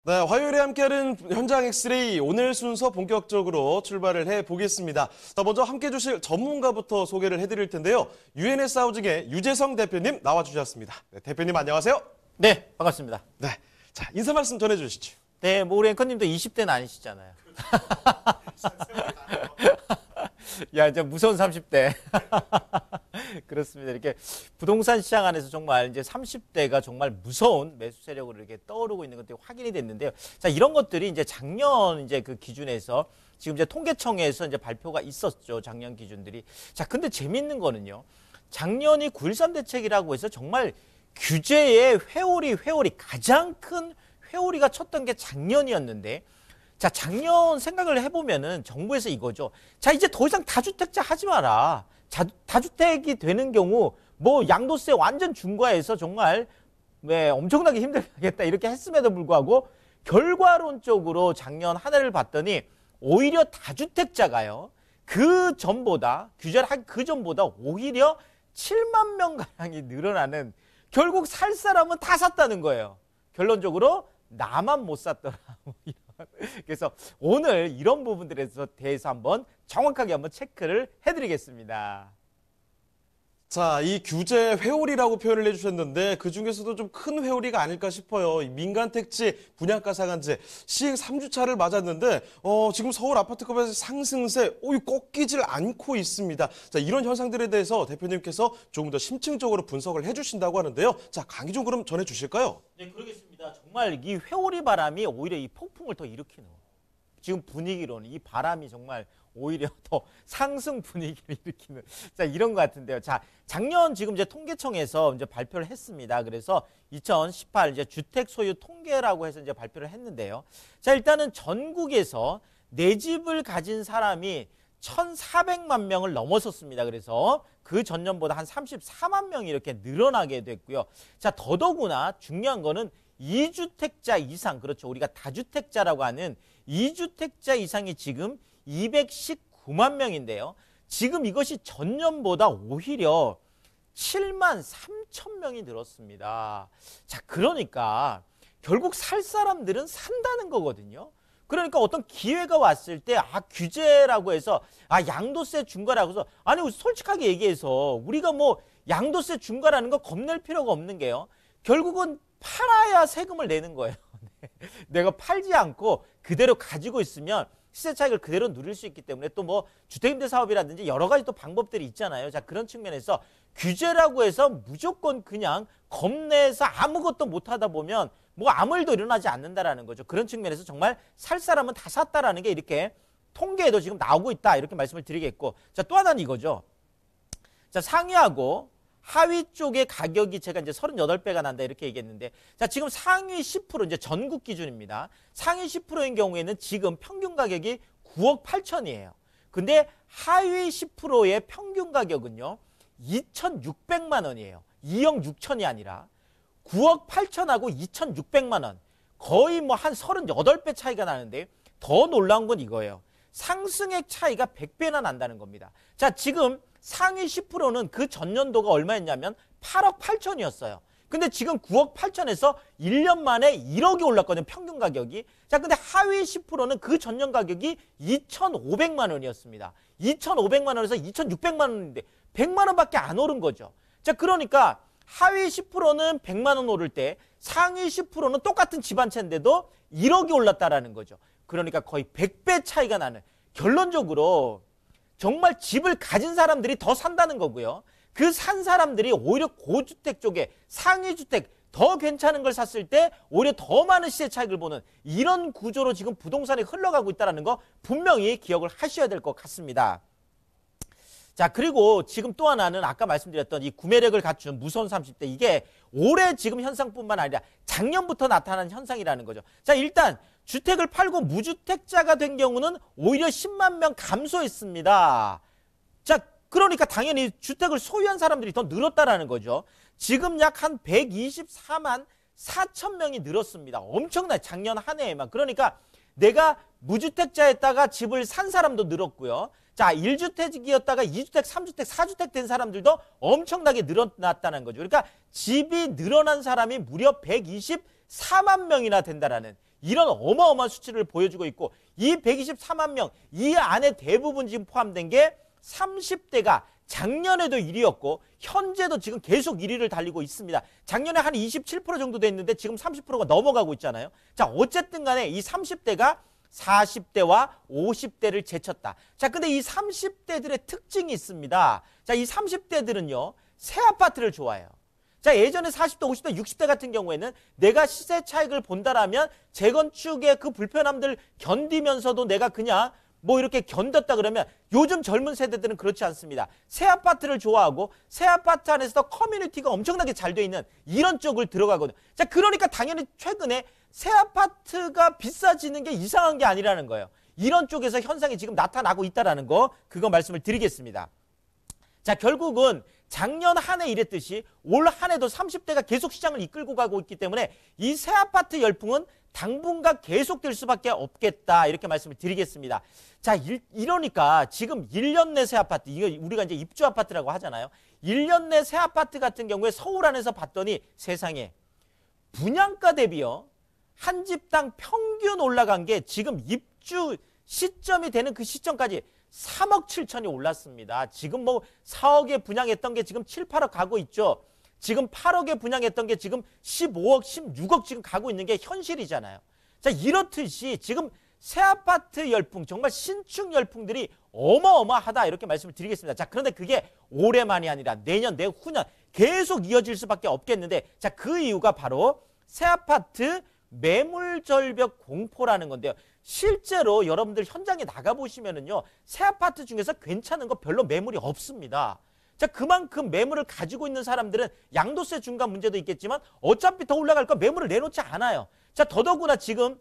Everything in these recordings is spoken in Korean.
네, 화요일에 함께하는 현장 엑스레이 오늘 순서 본격적으로 출발을 해보겠습니다. 자, 먼저 함께해 주실 전문가부터 소개를 해드릴 텐데요. UNS 하우징의 유재성 대표님 나와주셨습니다. 네, 대표님 안녕하세요. 네, 반갑습니다. 네, 자 인사 말씀 전해주시죠. 네, 뭐 우리 앵커님도 20대는 아니시잖아요. 야, 이제 무서운 30대. 그렇습니다. 이렇게 부동산 시장 안에서 정말 이제 30대가 정말 무서운 매수 세력으로 이렇게 떠오르고 있는 것들이 확인이 됐는데요. 자, 이런 것들이 이제 작년 이제 그 기준에서 지금 이제 통계청에서 이제 발표가 있었죠. 작년 기준들이. 자, 근데 재밌는 거는요. 작년이 9.13 대책이라고 해서 정말 규제의 회오리 가장 큰 회오리가 쳤던 게 작년이었는데, 자, 작년 생각을 해보면은 정부에서 이거죠. 자, 이제 더 이상 다주택자 하지 마라. 다주택이 되는 경우 뭐 양도세 완전 중과해서 정말 엄청나게 힘들게 하겠다 이렇게 했음에도 불구하고 결과론적으로 작년 한 해를 봤더니 오히려 다주택자가요. 그 전보다 규제를 한 그 전보다 오히려 7만 명 가량이 늘어나는, 결국 살 사람은 다 샀다는 거예요. 결론적으로 나만 못 샀더라. 그래서 오늘 이런 부분들에 대해서 한번 정확하게 한번 체크를 해드리겠습니다. 자, 이 규제 회오리라고 표현을 해주셨는데 그중에서도 좀 큰 회오리가 아닐까 싶어요. 이 민간택지, 분양가 상한제, 시행 3주차를 맞았는데 지금 서울 아파트값의 상승세 꺾이질 않고 있습니다. 자, 이런 현상들에 대해서 대표님께서 조금 더 심층적으로 분석을 해주신다고 하는데요. 자, 강의 좀 그럼 전해주실까요? 네, 그러겠습니다. 정말 이 회오리 바람이 오히려 이 폭풍을 더 일으키는, 지금 분위기로는 이 바람이 정말 오히려 더 상승 분위기를 일으키는, 자, 이런 것 같은데요. 자, 작년 지금 이제 통계청에서 이제 발표를 했습니다. 그래서 2018 이제 주택 소유 통계라고 해서 이제 발표를 했는데요. 자, 일단은 전국에서 내 집을 가진 사람이 1,400만 명을 넘어섰습니다. 그래서 그 전년보다 한 34만 명이 이렇게 늘어나게 됐고요. 자, 더더구나 중요한 거는 2주택자 이상, 그렇죠. 우리가 다주택자라고 하는 2주택자 이상이 지금 219만 명인데요. 지금 이것이 전년보다 오히려 7만 3천 명이 늘었습니다. 자, 그러니까 결국 살 사람들은 산다는 거거든요. 그러니까 어떤 기회가 왔을 때 규제라고 해서 양도세 중과라고 해서, 아니 솔직하게 얘기해서 우리가 뭐 양도세 중과라는 거 겁낼 필요가 없는 게요. 결국은 팔아야 세금을 내는 거예요. 내가 팔지 않고 그대로 가지고 있으면 시세 차익을 그대로 누릴 수 있기 때문에, 또 뭐 주택임대 사업이라든지 여러 가지 또 방법들이 있잖아요. 자, 그런 측면에서 규제라고 해서 무조건 그냥 겁내서 아무것도 못 하다 보면 뭐 아무 일도 일어나지 않는다라는 거죠. 그런 측면에서 정말 살 사람은 다 샀다라는 게 이렇게 통계에도 지금 나오고 있다, 이렇게 말씀을 드리겠고, 자, 또 하나는 이거죠. 자, 상위하고 하위 쪽의 가격이 제가 이제 38배가 난다 이렇게 얘기했는데, 자, 지금 상위 10%, 이제 전국 기준입니다. 상위 10%인 경우에는 지금 평균 가격이 9억 8천이에요. 근데 하위 10%의 평균 가격은요 2,600만 원이에요. 2억 6천이 아니라 9억 8천하고 2,600만 원, 거의 뭐 한 38배 차이가 나는데, 더 놀라운 건 이거예요. 상승액 차이가 100배나 난다는 겁니다. 자, 지금 상위 10%는 그 전년도가 얼마였냐면 8억 8천이었어요. 근데 지금 9억 8천에서 1년 만에 1억이 올랐거든요, 평균 가격이. 자, 근데 하위 10%는 그 전년 가격이 2,500만 원이었습니다. 2,500만 원에서 2,600만 원인데 100만 원밖에 안 오른 거죠. 자, 그러니까 하위 10%는 100만 원 오를 때 상위 10%는 똑같은 집 한 채인데도 1억이 올랐다라는 거죠. 그러니까 거의 100배 차이가 나는, 결론적으로 정말 집을 가진 사람들이 더 산다는 거고요. 그 산 사람들이 오히려 고주택 쪽에 상위 주택 더 괜찮은 걸 샀을 때 오히려 더 많은 시세 차익을 보는, 이런 구조로 지금 부동산이 흘러가고 있다는 거 분명히 기억을 하셔야 될 것 같습니다. 자, 그리고 지금 또 하나는 아까 말씀드렸던 이 구매력을 갖춘 무서운 30대, 이게 올해 지금 현상뿐만 아니라 작년부터 나타난 현상이라는 거죠. 자, 일단 주택을 팔고 무주택자가 된 경우는 오히려 10만 명 감소했습니다. 자, 그러니까 당연히 주택을 소유한 사람들이 더 늘었다라는 거죠. 지금 약 한 124만 4천 명이 늘었습니다. 엄청나요, 작년 한 해에만. 그러니까 내가 무주택자였다가 집을 산 사람도 늘었고요. 자, 1주택이었다가 2주택, 3주택, 4주택 된 사람들도 엄청나게 늘어났다는 거죠. 그러니까 집이 늘어난 사람이 무려 124만 명이나 된다라는, 이런 어마어마한 수치를 보여주고 있고 이 124만 명 이 안에 대부분 지금 포함된 게 30대가 작년에도 1위였고 현재도 지금 계속 1위를 달리고 있습니다. 작년에 한 27% 정도 됐는데 지금 30%가 넘어가고 있잖아요. 자, 어쨌든 간에 이 30대가 40대와 50대를 제쳤다. 자, 근데 이 30대들의 특징이 있습니다. 자, 이 30대들은요, 새 아파트를 좋아해요. 자, 예전에 40대, 50대, 60대 같은 경우에는 내가 시세 차익을 본다라면 재건축의 그 불편함들 견디면서도 내가 그냥 뭐 이렇게 견뎠다 그러면 요즘 젊은 세대들은 그렇지 않습니다. 새 아파트를 좋아하고 새 아파트 안에서 커뮤니티가 엄청나게 잘 돼 있는 이런 쪽을 들어가거든요. 자, 그러니까 당연히 최근에 새 아파트가 비싸지는 게 이상한 게 아니라는 거예요. 이런 쪽에서 현상이 지금 나타나고 있다는 거, 그거 말씀을 드리겠습니다. 자, 결국은 작년 한 해 이랬듯이 올 한 해도 30대가 계속 시장을 이끌고 가고 있기 때문에 이 새 아파트 열풍은 당분간 계속될 수밖에 없겠다, 이렇게 말씀을 드리겠습니다. 자, 이러니까 지금 1년 내 새 아파트, 이거 우리가 이제 입주 아파트라고 하잖아요. 1년 내 새 아파트 같은 경우에 서울 안에서 봤더니 세상에 분양가 대비요, 한 집당 평균 올라간 게 지금 입주 시점이 되는 그 시점까지 3억 7천이 올랐습니다. 지금 뭐 4억에 분양했던 게 지금 7, 8억 가고 있죠. 지금 8억에 분양했던 게 지금 15억, 16억 지금 가고 있는 게 현실이잖아요. 자, 이렇듯이 지금 새 아파트 열풍, 정말 신축 열풍들이 어마어마하다, 이렇게 말씀을 드리겠습니다. 자, 그런데 그게 올해만이 아니라 내년, 내후년 계속 이어질 수밖에 없겠는데, 자, 그 이유가 바로 새 아파트 매물 절벽 공포라는 건데요. 실제로 여러분들 현장에 나가보시면은요, 새 아파트 중에서 괜찮은 거 별로 매물이 없습니다. 자, 그만큼 매물을 가지고 있는 사람들은 양도세 중간 문제도 있겠지만 어차피 더 올라갈 거 매물을 내놓지 않아요. 자, 더더구나 지금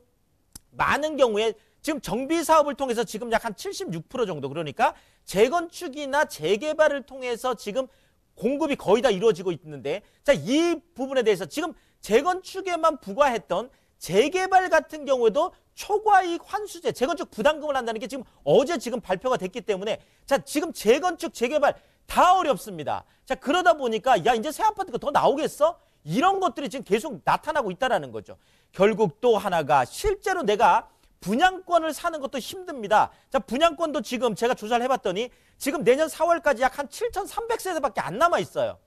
많은 경우에 지금 정비 사업을 통해서 지금 약 한 76% 정도, 그러니까 재건축이나 재개발을 통해서 지금 공급이 거의 다 이루어지고 있는데, 자, 이 부분에 대해서 지금 재건축에만 부과했던 재개발 같은 경우에도 초과이익 환수제, 재건축 부담금을 한다는 게 지금 어제 지금 발표가 됐기 때문에, 자, 지금 재건축, 재개발 다 어렵습니다. 자, 그러다 보니까 야, 이제 새 아파트가 더 나오겠어? 이런 것들이 지금 계속 나타나고 있다는 거죠. 결국 또 하나가 실제로 내가 분양권을 사는 것도 힘듭니다. 자, 분양권도 지금 제가 조사를 해봤더니 지금 내년 4월까지 약 한 7,300세대밖에 안 남아 있어요.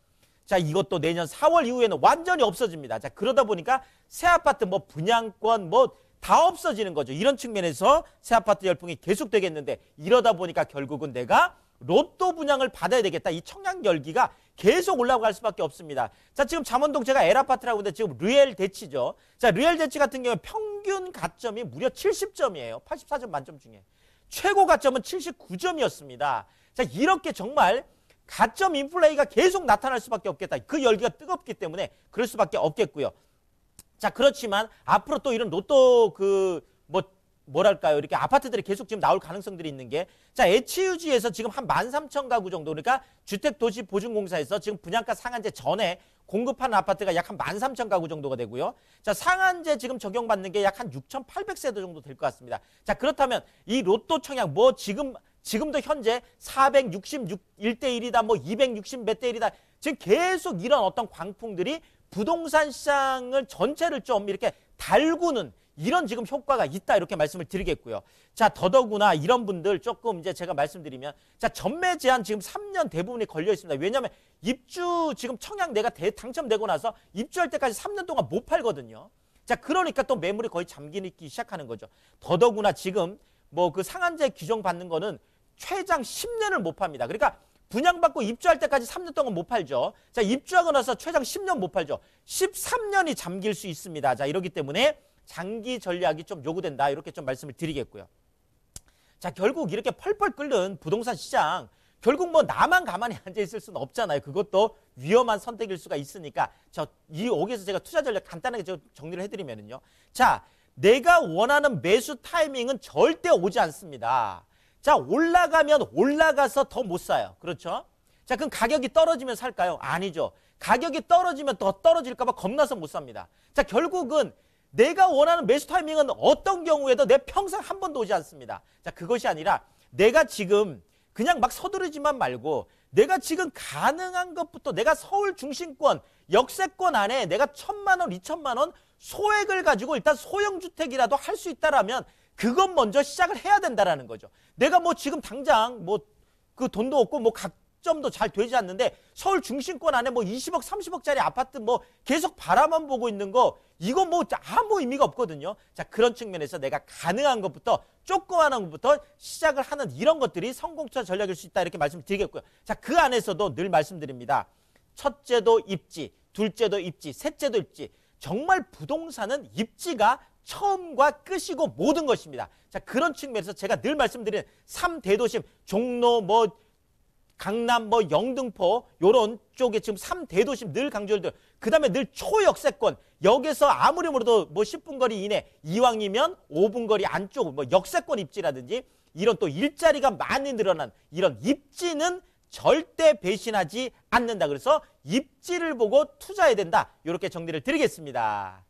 자, 이것도 내년 4월 이후에는 완전히 없어집니다. 자, 그러다 보니까 새 아파트 뭐 분양권 뭐 다 없어지는 거죠. 이런 측면에서 새 아파트 열풍이 계속되겠는데, 이러다 보니까 결국은 내가 로또 분양을 받아야 되겠다, 이 청약 열기가 계속 올라갈 수밖에 없습니다. 자, 지금 잠원동 제가 L아파트라고 하는데 지금 르엘 대치죠. 자, 르엘 대치 같은 경우에 평균 가점이 무려 70점이에요. 84점 만점 중에. 최고 가점은 79점이었습니다. 자, 이렇게 정말 가점 인플레이가 계속 나타날 수밖에 없겠다. 그 열기가 뜨겁기 때문에 그럴 수밖에 없겠고요. 자, 그렇지만 앞으로 또 이런 로또 뭐랄까요, 이렇게 아파트들이 계속 지금 나올 가능성들이 있는 게, 자, HUG에서 지금 한 13,000가구 정도, 그러니까 주택도시보증공사에서 지금 분양가 상한제 전에 공급하는 아파트가 약 한 13,000가구 정도가 되고요. 자, 상한제 지금 적용받는 게 약 한 6,800세대 정도 될 것 같습니다. 자, 그렇다면 이 로또 청약 뭐 지금도 현재 466 1대1이다, 뭐 260 몇 대 1이다, 지금 계속 이런 어떤 광풍들이 부동산 시장을 전체를 좀 이렇게 달구는 이런 지금 효과가 있다, 이렇게 말씀을 드리겠고요. 자, 더더구나 이런 분들 조금 이제 제가 말씀드리면, 자, 전매 제한 지금 3년 대부분이 걸려 있습니다. 왜냐하면 입주 지금 청약 내가 당첨되고 나서 입주할 때까지 3년 동안 못 팔거든요. 자, 그러니까 또 매물이 거의 잠기기 시작하는 거죠. 더더구나 지금 뭐 그 상한제 규정 받는 거는 최장 10년을 못 팝니다. 그러니까 분양받고 입주할 때까지 3년 동안 못 팔죠. 자, 입주하고 나서 최장 10년 못 팔죠. 13년이 잠길 수 있습니다. 자, 이러기 때문에 장기 전략이 좀 요구된다, 이렇게 좀 말씀을 드리겠고요. 자, 결국 이렇게 펄펄 끓는 부동산 시장, 결국 뭐 나만 가만히 앉아 있을 수는 없잖아요. 그것도 위험한 선택일 수가 있으니까, 여기서 제가 투자 전략 간단하게 정리를 해드리면은요. 자, 내가 원하는 매수 타이밍은 절대 오지 않습니다. 자, 올라가면 올라가서 더 못 사요. 그렇죠? 자, 그럼 가격이 떨어지면 살까요? 아니죠. 가격이 떨어지면 더 떨어질까 봐 겁나서 못 삽니다. 자, 결국은 내가 원하는 매수 타이밍은 어떤 경우에도 내 평생 한 번도 오지 않습니다. 자, 그것이 아니라 내가 지금 그냥 막 서두르지만 말고 내가 지금 가능한 것부터 내가 서울 중심권, 역세권 안에 내가 1,000만 원, 2,000만 원 소액을 가지고 일단 소형주택이라도 할 수 있다라면 그것 먼저 시작을 해야 된다라는 거죠. 내가 뭐 지금 당장 뭐 그 돈도 없고 뭐 각점도 잘 되지 않는데 서울 중심권 안에 뭐 20억, 30억짜리 아파트 뭐 계속 바라만 보고 있는 거 이거 뭐 아무 의미가 없거든요. 자, 그런 측면에서 내가 가능한 것부터 조그마한 것부터 시작을 하는 이런 것들이 성공투자 전략일 수 있다 이렇게 말씀드리겠고요. 자, 그 안에서도 늘 말씀드립니다. 첫째도 입지, 둘째도 입지, 셋째도 입지. 정말 부동산은 입지가 처음과 끝이고 모든 것입니다. 자, 그런 측면에서 제가 늘 말씀드리는 3대도심, 종로, 뭐 강남, 뭐 영등포 요런 쪽에 지금 3대도심 늘 강조를 드려요. 그다음에 늘 초역세권. 여기서 아무리 몰라도 뭐 10분 거리 이내, 이왕이면 5분 거리 안쪽 뭐 역세권 입지라든지 이런 또 일자리가 많이 늘어난 이런 입지는 절대 배신하지 않는다. 그래서 입지를 보고 투자해야 된다. 이렇게 정리를 드리겠습니다.